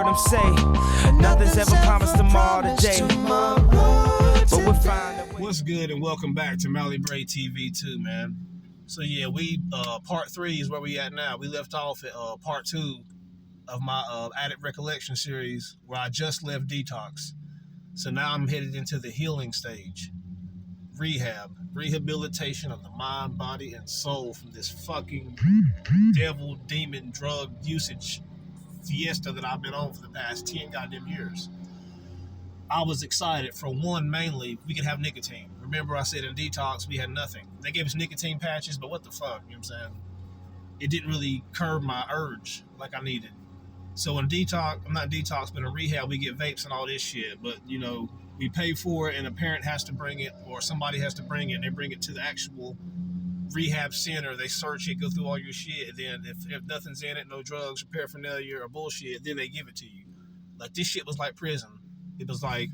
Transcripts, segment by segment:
them say, nothing's ever promised tomorrow today. But we're fine. What's good, and welcome back to Mally Braid TV 2, man. So yeah, we part 3 is where we at now. We left off at part 2 of my Addict Recollection series, where I just left detox. So now I'm headed into the healing stage. Rehab, rehabilitation of the mind, body, and soul from this fucking devil, demon, drug usage fiesta that I've been on for the past 10 goddamn years. I was excited for one, mainly, we could have nicotine. Remember I said in detox we had nothing. They gave us nicotine patches, but what the fuck, you know what I'm saying? It didn't really curb my urge like I needed. So in detox, I'm not detox, but in rehab we get vapes and all this shit. But, you know, we pay for it and a parent has to bring it or somebody has to bring it and they bring it to the actual rehab center. They search it, go through all your shit. And then if nothing's in it, no drugs or paraphernalia or bullshit, then they give it to you. Like, this shit was like prison. It was like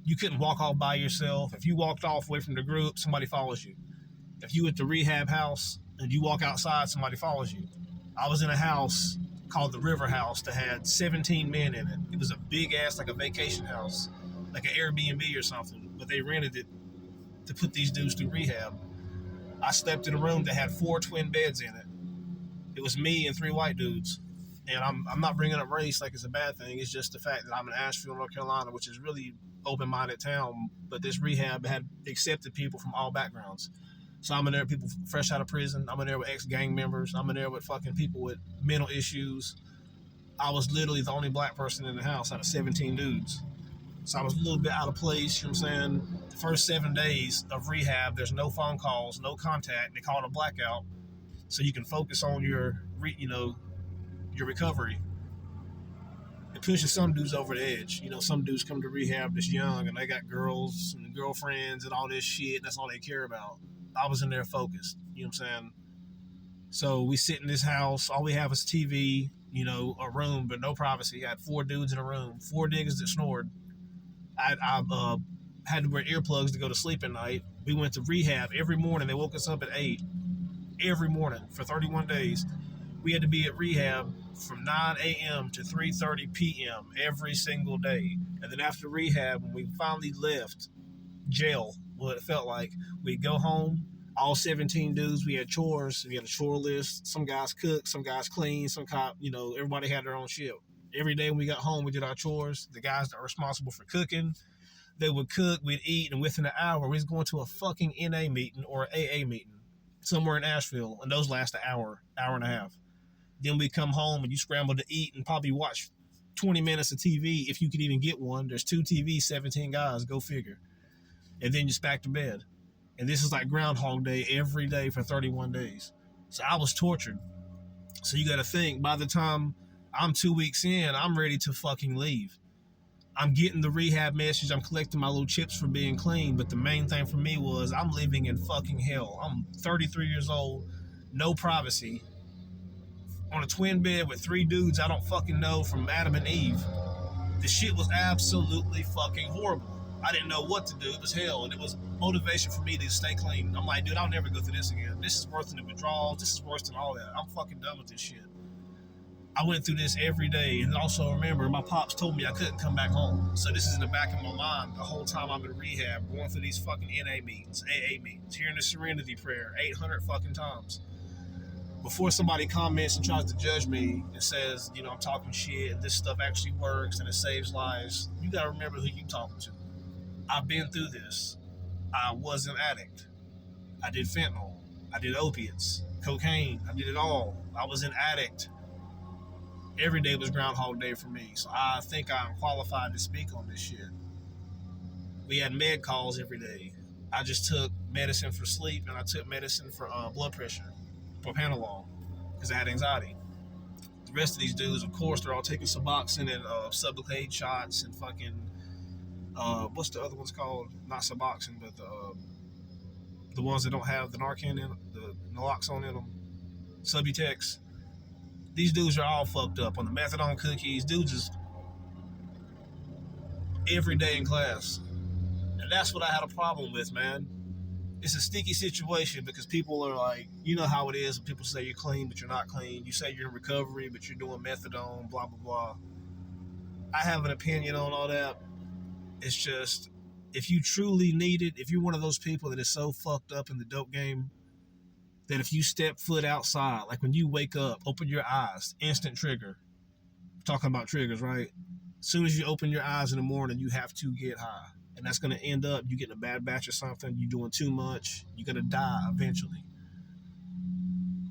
you couldn't walk off by yourself. If you walked off away from the group, somebody follows you. If you at the rehab house and you walk outside, somebody follows you. I was in a house called the River House that had 17 men in it. It was a big ass, like a vacation house, like an Airbnb or something, but they rented it to put these dudes through rehab. I slept in a room that had 4 twin beds in it. It was me and 3 white dudes. And I'm not bringing up race like it's a bad thing. It's just the fact that I'm in Asheville, North Carolina, which is really open-minded town. But this rehab had accepted people from all backgrounds. So I'm in there with people fresh out of prison. I'm in there with ex-gang members. I'm in there with fucking people with mental issues. I was literally the only black person in the house out of 17 dudes. So I was a little bit out of place, you know what I'm saying? The first 7 days of rehab, there's no phone calls, no contact. They call it a blackout. So you can focus on your recovery. It pushes some dudes over the edge. You know, some dudes come to rehab that's young and they got girls and girlfriends and all this shit, and that's all they care about. I was in there focused, you know what I'm saying? So we sit in this house, all we have is TV, you know, a room, but no privacy. I had 4 dudes in a room, 4 niggas that snored. I had to wear earplugs to go to sleep at night. We went to rehab every morning. They woke us up at 8 every morning for 31 days. We had to be at rehab from 9 a.m. to 3:30 p.m. every single day. And then after rehab, when we finally left jail, what it felt like, we'd go home, all 17 dudes, we had chores. We had a chore list. Some guys cook, some guys clean, some cop, you know, everybody had their own shit. Every day when we got home, we did our chores. The guys that were responsible for cooking, they would cook, we'd eat, and within an hour, we was going to a fucking NA meeting or an AA meeting somewhere in Asheville, and those last an hour and a half. Then we come home and you scramble to eat and probably watch 20 minutes of TV if you could even get one. There's 2 TVs, 17 guys, go figure. And then just back to bed. And this is like Groundhog Day every day for 31 days. So I was tortured. So you got to think, by the time I'm 2 weeks in, I'm ready to fucking leave. I'm getting the rehab message. I'm collecting my little chips for being clean. But the main thing for me was I'm living in fucking hell. I'm 33 years old, no privacy, on a twin bed with 3 dudes I don't fucking know from Adam and Eve. The shit was absolutely fucking horrible. I didn't know what to do. It was hell, and it was motivation for me to stay clean. I'm like, dude, I'll never go through this again. This is worse than the withdrawals. This is worse than all that. I'm fucking done with this shit. I went through this every day, and also remember, my pops told me I couldn't come back home. So this is in the back of my mind the whole time I'm in rehab, going through these fucking NA meetings, AA meetings, hearing the Serenity Prayer 800 fucking times. Before somebody comments and tries to judge me and says, you know, I'm talking shit and this stuff actually works and it saves lives, you got to remember who you're talking to. I've been through this. I was an addict. I did fentanyl. I did opiates, cocaine. I did it all. I was an addict. Every day was Groundhog Day for me. So I think I'm qualified to speak on this shit. We had med calls every day. I just took medicine for sleep and I took medicine for blood pressure. Propanolol, because I had anxiety. The rest of these dudes, of course, they're all taking Suboxone and Sublocade shots and fucking what's the other ones called? Not Suboxone, but the ones that don't have the Narcan in them, the naloxone in them, Subutex. These dudes are all fucked up on the methadone cookies. Dudes is every day in class, and that's what I had a problem with, man. It's a sticky situation because people are like, you know how it is. People say you're clean, but you're not clean. You say you're in recovery, but you're doing methadone, blah, blah, blah. I have an opinion on all that. It's just, if you truly need it, if you're one of those people that is so fucked up in the dope game, that if you step foot outside, like when you wake up, open your eyes, instant trigger. Talking about triggers, right? As soon as you open your eyes in the morning, you have to get high. And that's going to end up, you getting a bad batch or something, you doing too much, you're going to die eventually.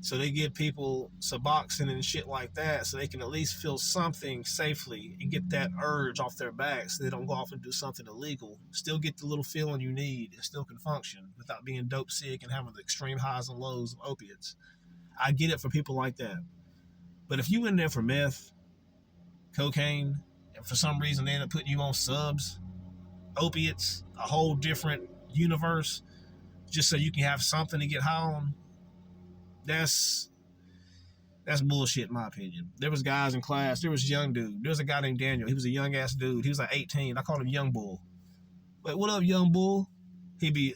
So they give people Suboxone and shit like that so they can at least feel something safely and get that urge off their back so they don't go off and do something illegal. Still get the little feeling you need and still can function without being dope sick and having the extreme highs and lows of opiates. I get it for people like that. But if you in there for meth, cocaine, and for some reason they end up putting you on subs, opiates, a whole different universe, just so you can have something to get high on, that's bullshit in my opinion. There was guys in class, there was a young dude, there was a guy named Daniel, he was a young ass dude, he was like 18, I called him Young Bull. Like, what up, Young Bull? He'd be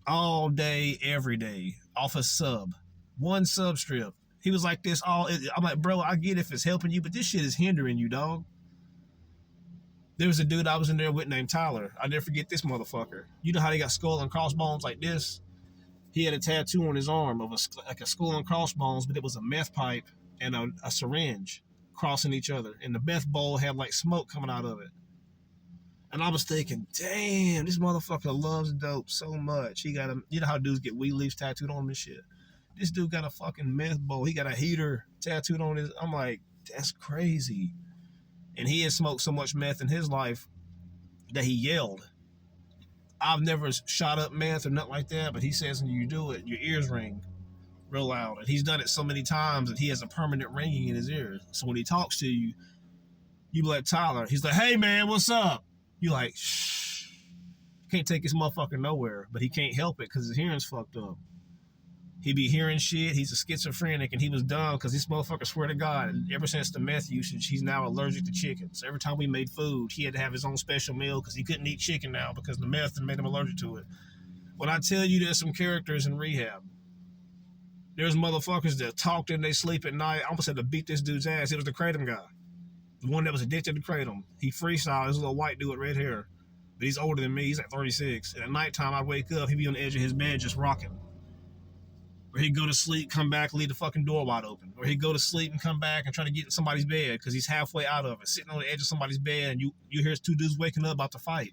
all day, every day, off a sub, one sub strip. He was like this all, I'm like, bro, I get if it's helping you, but this shit is hindering you, dog. There was a dude I was in there with named Tyler. I'll never forget this motherfucker. You know how they got skull and crossbones like this? He had a tattoo on his arm of like a skull and crossbones, but it was a meth pipe and a syringe crossing each other. And the meth bowl had like smoke coming out of it. And I was thinking, damn, this motherfucker loves dope so much. He got you know how dudes get weed leaves tattooed on him and shit? This dude got a fucking meth bowl. He got a heater tattooed on his. I'm like, that's crazy. And he had smoked so much meth in his life that he yelled. I've never shot up meth or nothing like that, but he says when you do it, your ears ring real loud. And he's done it so many times that he has a permanent ringing in his ears. So when he talks to you, you be like, Tyler. He's like, hey, man, what's up? You like, shh. Can't take this motherfucker nowhere, but he can't help it because his hearing's fucked up. He be hearing shit. He's a schizophrenic, and he was dumb because this motherfucker, swear to God, ever since the meth usage, he's now allergic to chicken. So every time we made food, he had to have his own special meal because he couldn't eat chicken now because the meth made him allergic to it. When I tell you there's some characters in rehab, there's motherfuckers that talked in their sleep at night. I almost had to beat this dude's ass. It was the Kratom guy. The one that was addicted to Kratom. He freestyled. This little white dude with red hair. But he's older than me. He's like 36. And at nighttime, I'd wake up. He'd be on the edge of his bed just rocking. Or he'd go to sleep, come back, leave the fucking door wide open. Or he'd go to sleep and come back and try to get in somebody's bed because he's halfway out of it, sitting on the edge of somebody's bed, and you hear two dudes waking up about to fight.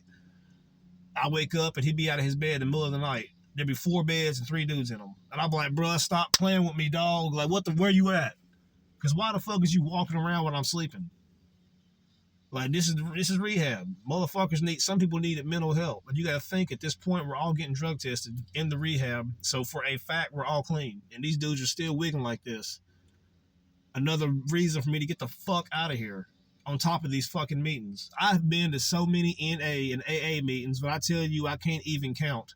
I wake up and he'd be out of his bed in the middle of the night. There'd be 4 beds and 3 dudes in them. And I'd be like, bruh, stop playing with me, dog. Like, where you at? Because why the fuck is you walking around when I'm sleeping? Like, this is rehab. Motherfuckers some people need mental help. But you got to think at this point, we're all getting drug tested in the rehab. So for a fact, we're all clean. And these dudes are still wiggling like this. Another reason for me to get the fuck out of here on top of these fucking meetings. I've been to so many NA and AA meetings, but I tell you, I can't even count.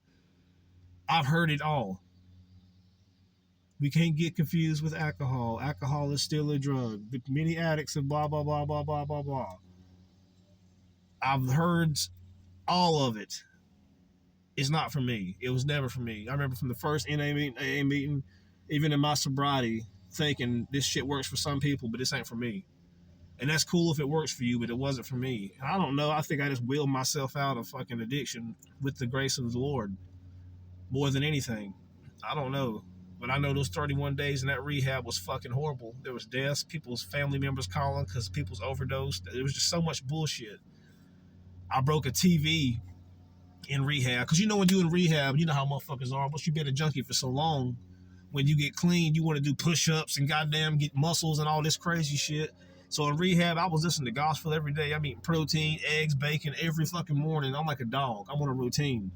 I've heard it all. We can't get confused with alcohol. Alcohol is still a drug. The many addicts of blah, blah, blah, blah, blah, blah, blah. I've heard all of it. It's not for me. It was never for me. I remember from the first NA meeting, AA meeting, even in my sobriety, thinking this shit works for some people, but this ain't for me. And that's cool if it works for you, but it wasn't for me. And I don't know. I think I just willed myself out of fucking addiction with the grace of the Lord more than anything. I don't know. But I know those 31 days in that rehab was fucking horrible. There was deaths, people's family members calling because people's overdosed. There was just so much bullshit. I broke a TV in rehab. Because you know when you're in rehab, you know how motherfuckers are. Once you've been a junkie for so long, when you get clean, you want to do push-ups and goddamn get muscles and all this crazy shit. So in rehab, I was listening to gospel every day. I'm eating protein, eggs, bacon every fucking morning. I'm like a dog. I'm on a routine.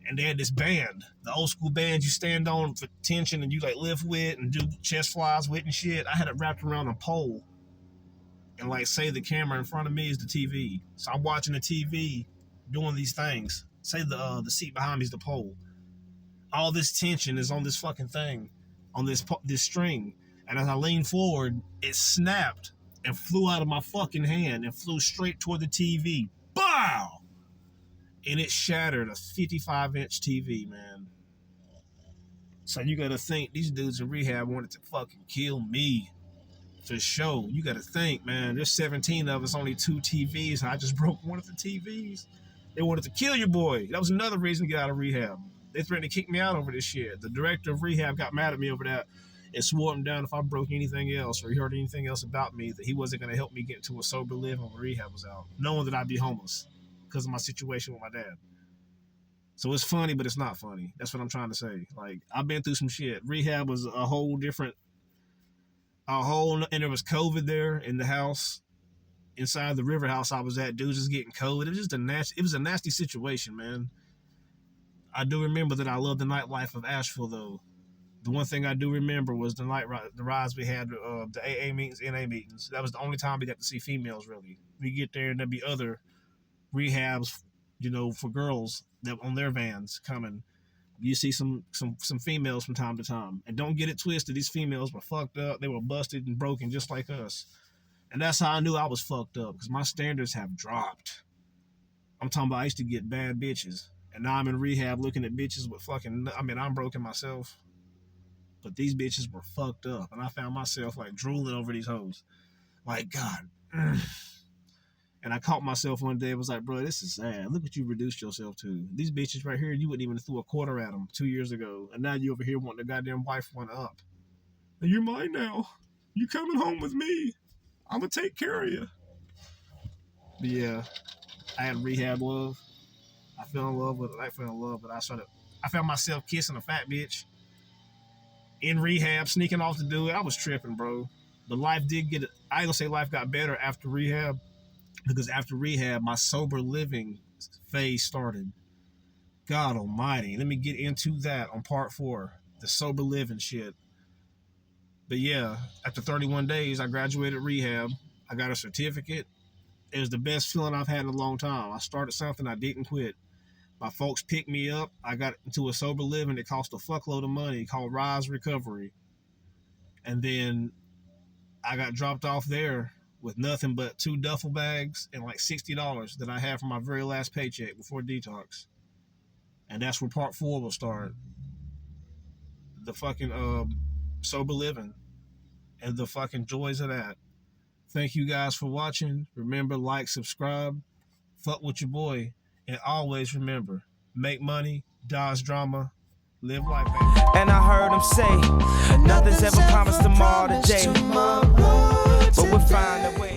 And they had this band, the old school band you stand on for tension and you like lift with and do chest flies with and shit. I had it wrapped around a pole. And like say the camera in front of me is the TV. So I'm watching the TV doing these things. Say the seat behind me is the pole. All this tension is on this fucking thing, on this string. And as I leaned forward, it snapped and flew out of my fucking hand and flew straight toward the TV. Bow! And it shattered a 55-inch TV, man. So you gotta think these dudes in rehab wanted to fucking kill me. For sure. You gotta think, man. There's 17 of us, only 2 TVs. I just broke one of the TVs. They wanted to kill your boy. That was another reason to get out of rehab. They threatened to kick me out over this shit. The director of rehab got mad at me over that and swore him down if I broke anything else or he heard anything else about me, that he wasn't gonna help me get into a sober living when rehab was out, knowing that I'd be homeless because of my situation with my dad. So it's funny, but it's not funny. That's what I'm trying to say. Like, I've been through some shit. Rehab was a whole different, and there was COVID there in the house, inside the river house I was at. Dudes was getting COVID. It was just it was a nasty situation, man. I do remember that I loved the nightlife of Asheville, though. The one thing I do remember was the rides we had, the AA meetings, NA meetings. That was the only time we got to see females, really. We get there and there'd be other rehabs, you know, for girls that on their vans coming. You see some females from time to time. And don't get it twisted, these females were fucked up. They were busted and broken just like us. And that's how I knew I was fucked up, because my standards have dropped. I'm talking about I used to get bad bitches. And now I'm in rehab looking at bitches with fucking, I'm broken myself. But these bitches were fucked up. And I found myself like drooling over these hoes. Like, God. And I caught myself one day. I was like, bro, this is sad. Look what you reduced yourself to. These bitches right here, you wouldn't even throw a quarter at them 2 years ago. And now you over here wanting the goddamn wife one up. And you're mine now. You coming home with me. I'm going to take care of you. But yeah, I had rehab love. I fell in love with it. I fell in love, but I found myself kissing a fat bitch in rehab, sneaking off to do it. I was tripping, bro. But life did get it. I ain't gonna say life got better after rehab, because after rehab, my sober living phase started. God almighty. Let me get into that on part 4, the sober living shit. But yeah, after 31 days, I graduated rehab. I got a certificate. It was the best feeling I've had in a long time. I started something, I didn't quit. My folks picked me up. I got into a sober living. It cost a fuckload of money, called Rise Recovery. And then I got dropped off there with nothing but 2 duffel bags and like $60 that I had from my very last paycheck before detox. And that's where part 4 will start. The fucking sober living and the fucking joys of that. Thank you guys for watching. Remember, like, subscribe, fuck with your boy, and always remember, make money, dodge drama, live life, baby. And I heard him say, nothing's ever promised tomorrow today, but we'll find a way.